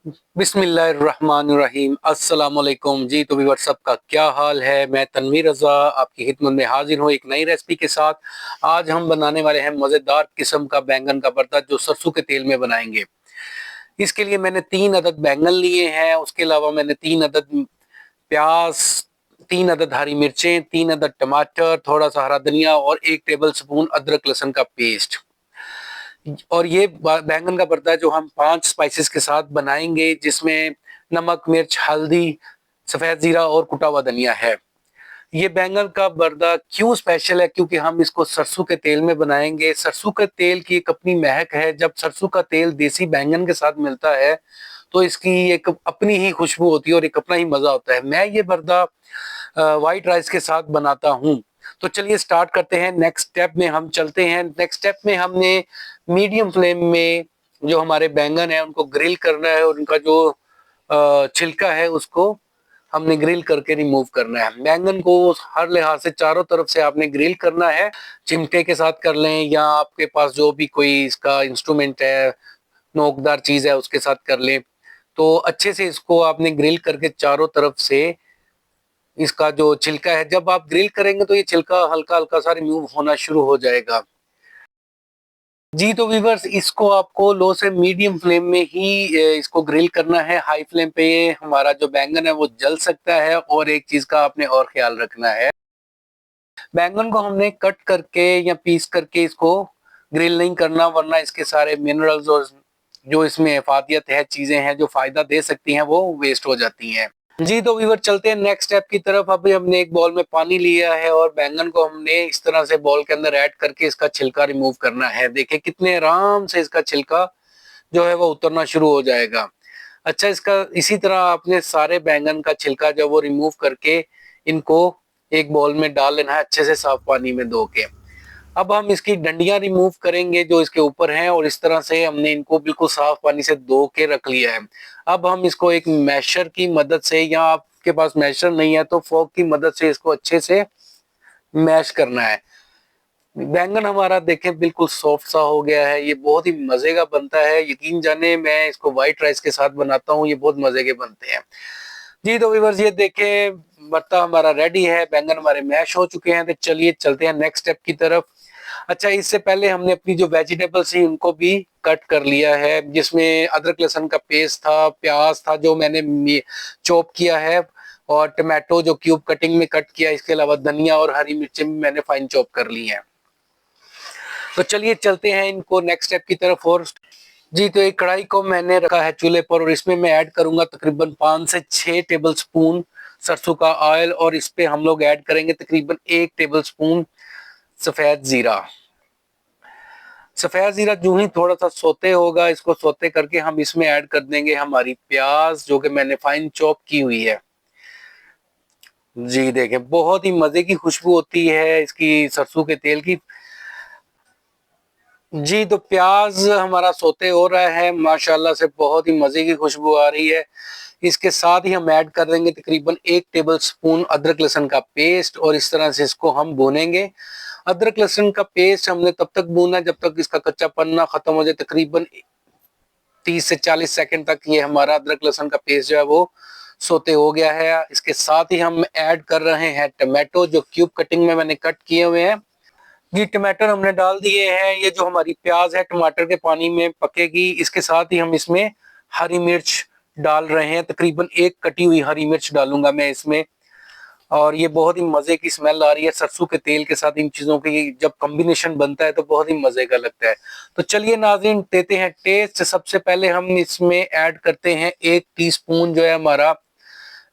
बिस्मिल्लाहिर्रहमानिर्रहीम अस्सलाम वालेकुम जी। तो व्यूअर्स सबका क्या हाल है। मैं तनवीर रज़ा आपकी खिदमत में हाजिर हूँ एक नई रेसिपी के साथ। आज हम बनाने वाले हैं मज़ेदार किस्म का बैंगन का भरता जो सरसों के तेल में बनाएंगे। इसके लिए मैंने 3 अदद बैंगन लिए हैं। उसके अलावा मैंने 3 अदद प्याज, 3 अदद हरी मिर्चें, 3 अदद टमाटर, थोड़ा सा हरा धनिया और 1 टेबल स्पून अदरक लहसुन का पेस्ट। और ये बैंगन का भरता है जो हम 5 स्पाइसेस के साथ बनाएंगे, जिसमें नमक, मिर्च, हल्दी, सफेद जीरा और कुटा हुआ धनिया है। ये बैंगन का भरता क्यों स्पेशल है? क्योंकि हम इसको सरसों के तेल में बनाएंगे। सरसों के तेल की एक अपनी महक है। जब सरसों का तेल देसी बैंगन के साथ मिलता है तो इसकी एक अपनी ही खुशबू होती है और एक अपना ही मजा होता है। मैं ये भरता व्हाइट राइस के साथ बनाता हूँ। तो चलिए स्टार्ट करते हैं। नेक्स्ट स्टेप में हम चलते हैं। नेक्स्ट स्टेप में हमने मीडियम फ्लेम में जो हमारे बैंगन है उनको ग्रिल करना है, और उनका जो छिलका है उसको हमने ग्रिल करके रिमूव करना है। बैंगन को हर लिहाज से चारों तरफ से आपने ग्रिल करना है। चिमटे के साथ कर लें या आपके पास जो भी कोई इसका इंस्ट्रूमेंट है, नोकदार चीज है, उसके साथ कर लें। तो अच्छे से इसको आपने ग्रिल करके चारों तरफ से इसका जो छिलका है, जब आप ग्रिल करेंगे तो ये छिलका हल्का हल्का सा रिमूव होना शुरू हो जाएगा। जी तो वीवर्स, इसको आपको लो से मीडियम फ्लेम में ही इसको ग्रिल करना है। हाई फ्लेम पे ये हमारा जो बैंगन है वो जल सकता है। और एक चीज का आपने और ख्याल रखना है, बैंगन को हमने कट करके या पीस करके इसको ग्रिल नहीं करना, वरना इसके सारे मिनरल्स और जो इसमें इफादियत है, चीजें हैं जो फायदा दे सकती हैं, वो वेस्ट हो जाती हैं। जी तो व्यूअर, चलते हैं नेक्स्ट स्टेप की तरफ। अभी हमने एक बॉल में पानी लिया है और बैंगन को हमने इस तरह से बॉल के अंदर ऐड करके इसका छिलका रिमूव करना है। देखिए कितने आराम से इसका छिलका जो है वो उतरना शुरू हो जाएगा। अच्छा, इसका इसी तरह आपने सारे बैंगन का छिलका जो वो रिमूव करके इनको एक बॉल में डाल लेना है, अच्छे से साफ पानी में धो के। अब हम इसकी डंडियां रिमूव करेंगे जो इसके ऊपर हैं, और इस तरह से हमने इनको बिल्कुल साफ पानी से धो के रख लिया है। अब हम इसको एक मैशर की मदद से, या आपके पास मैशर नहीं है तो फोक की मदद से इसको अच्छे से मैश करना है। बैंगन हमारा देखें बिल्कुल सॉफ्ट सा हो गया है। ये बहुत ही मजे का बनता है, यकीन जाने। मैं इसको व्हाइट राइस के साथ बनाता हूँ, ये बहुत मजे के बनते हैं। जी तो व्यूअर्स, ये देखें भरता हमारा रेडी है, बैंगन हमारे मैश हो चुके हैं। तो चलिए चलते हैं नेक्स्ट स्टेप की तरफ। अच्छा, इससे पहले हमने अपनी जो वेजिटेबल्स थी उनको भी कट कर लिया है, जिसमें अदरक लहसुन का पेस्ट था, प्याज था जो मैंने चॉप किया है, और टमाटो जो क्यूब कटिंग में कट किया। इसके अलावा धनिया और हरी मिर्चें भी मैंने फाइन चॉप कर ली हैं। तो चलिए चलते हैं इनको नेक्स्ट स्टेप की तरफ। और जी तो एक कढ़ाई को मैंने रखा है चूल्हे पर, और इसमें मैं ऐड करूंगा तकरीबन 5 से 6 टेबल स्पून सरसों का ऑयल, और इस पे हम लोग ऐड करेंगे तकरीबन 1 टेबल स्पून सफेद जीरा। सफेद जीरा जो ही थोड़ा सा सोते होगा, इसको सोते करके हम इसमें ऐड कर देंगे हमारी प्याज जो कि मैंने फाइन चॉप की हुई है। जी देखें, बहुत ही मजे की खुशबू होती है इसकी, सरसों के तेल की। जी तो प्याज हमारा सोते हो रहा है, माशाल्लाह से बहुत ही मजे की खुशबू आ रही है। इसके साथ ही हम ऐड कर देंगे तकरीबन 1 टेबल स्पून अदरक लहसुन का पेस्ट, और इस तरह से इसको हम भूनेंगे। अदरक लहसुन का पेस्ट हमने तब तक भूना जब तक इसका कच्चापन ना खत्म हो जाए। तकरीबन 30 से 40 सेकंड तक ये हमारा अदरक लहसुन का पेस्ट जो है वो सोते हो गया है। इसके साथ ही हम ऐड कर रहे हैं टमाटो जो क्यूब कटिंग में मैंने कट किए हुए हैं। ये टमाटर हमने डाल दिए हैं। ये जो हमारी प्याज है टमाटर के पानी में पकेगी। इसके साथ ही हम इसमें हरी मिर्च डाल रहे हैं, तकरीबन एक कटी हुई हरी मिर्च डालूंगा मैं इसमें। और ये बहुत ही मजे की स्मेल आ रही है सरसों के तेल के साथ। इन चीजों की जब कॉम्बिनेशन बनता है तो बहुत ही मजे का लगता है। तो चलिए नाज़रीन, देते हैं टेस्ट। सबसे पहले हम इसमें ऐड करते हैं 1 टीस्पून जो है हमारा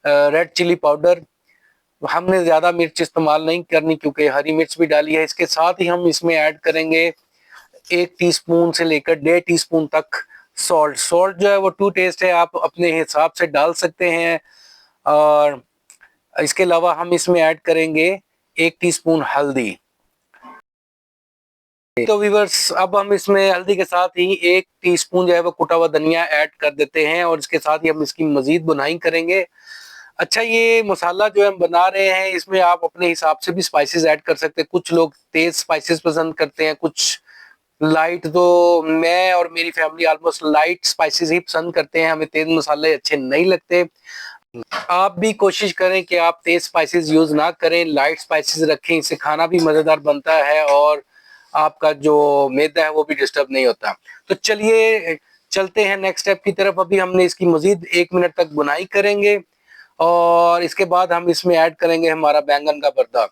रेड चिली पाउडर। हमने ज्यादा मिर्च इस्तेमाल नहीं करनी क्योंकि हरी मिर्च भी डाली है। इसके साथ ही हम इसमें ऐड करेंगे 1 टीस्पून से लेकर 1.5 टीस्पून तक सॉल्ट। सॉल्ट जो है वो टू टेस्ट है, आप अपने हिसाब से डाल सकते हैं। और इसके अलावा हम इसमें ऐड करेंगे 1 टीस्पून हल्दी। तो व्यूअर्स, अब हम इसमें हल्दी के साथ ही 1 टीस्पून जो है वो कुटा हुआ धनिया ऐड कर देते हैं, और इसके साथ ही हम इसकी मजीद बुनाई करेंगे। अच्छा, ये मसाला जो हम बना रहे हैं इसमें आप अपने हिसाब से भी स्पाइसेस ऐड कर सकते हैं। कुछ लोग तेज स्पाइसेस पसंद करते हैं, कुछ लाइट तो मैं और मेरी फैमिली ऑलमोस्ट लाइट स्पाइसेस ही पसंद करते हैं, हमें तेज मसाले अच्छे नहीं लगते। आप भी कोशिश करें कि आप तेज स्पाइसेस यूज ना करें, लाइट स्पाइसेस रखें, इससे खाना भी मजेदार बनता है और आपका जो मैदा है वो भी डिस्टर्ब नहीं होता। तो चलिए चलते हैं नेक्स्ट स्टेप की तरफ। अभी हमने इसकी मजीद 1 मिनट तक बुनाई करेंगे और इसके बाद हम इसमें ऐड करेंगे हमारा बैंगन का भरता।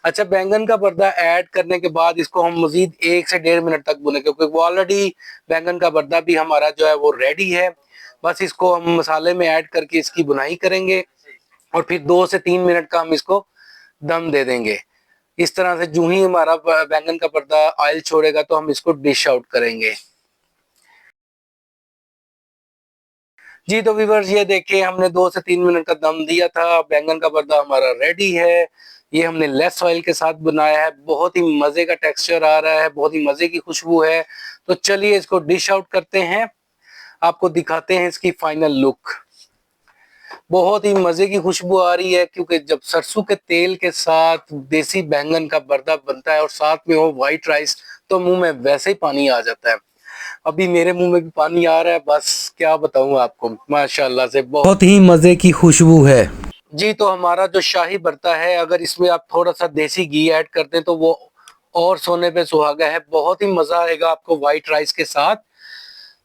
अच्छा, बैंगन का भरता ऐड करने के बाद इसको हम मजीद 1 से 1.5 मिनट तक भुनेंगे, क्योंकि ऑलरेडी बैंगन का भरता भी हमारा जो है वो रेडी है। बस इसको हम मसाले में ऐड करके इसकी बुनाई करेंगे और फिर 2 से 3 मिनट का हम इसको दम दे देंगे। इस तरह से जो ही हमारा बैंगन का भरता ऑयल छोड़ेगा तो हम इसको डिश आउट करेंगे। जी तो व्यूअर्स, ये देखिए हमने 2 से 3 मिनट का दम दिया था, बैंगन का भरता हमारा रेडी है। ये हमने लेस ऑयल के साथ बनाया है, बहुत ही मजे का टेक्सचर आ रहा है, बहुत ही मजे की खुशबू है। तो चलिए इसको डिश आउट करते हैं, आपको दिखाते हैं इसकी फाइनल लुक। बहुत ही मजे की खुशबू आ रही है, क्योंकि जब सरसों के तेल के साथ देसी बैंगन का भरता बनता है और साथ में हो व्हाइट राइस, तो मुंह में वैसे ही पानी आ जाता है। अभी मेरे मुंह में भी पानी आ रहा है, बस क्या बताऊं आपको, माशाल्लाह से बहुत ही मजे की खुशबू है। जी तो हमारा जो शाही भरता है, अगर इसमें आप थोड़ा सा देसी घी ऐड कर दें तो वो और सोने पे सुहागा है, बहुत ही मजा आएगा आपको व्हाइट राइस के साथ।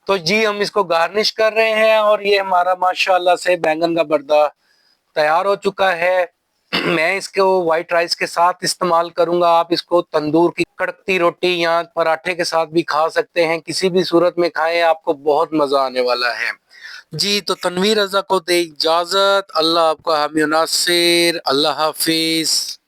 तो जी हम इसको गार्निश कर रहे हैं और ये हमारा माशाल्लाह से बैंगन का भरता तैयार हो चुका है। मैं इसको व्हाइट राइस के साथ इस्तेमाल करूंगा, आप इसको तंदूर की कड़कती रोटी या पराठे के साथ भी खा सकते हैं, किसी भी सूरत में खाएं, आपको बहुत मजा आने वाला है। जी तो तनवीर रजा को दे इजाजत, अल्लाह आपका हामी नासिर, अल्लाह हाफिज।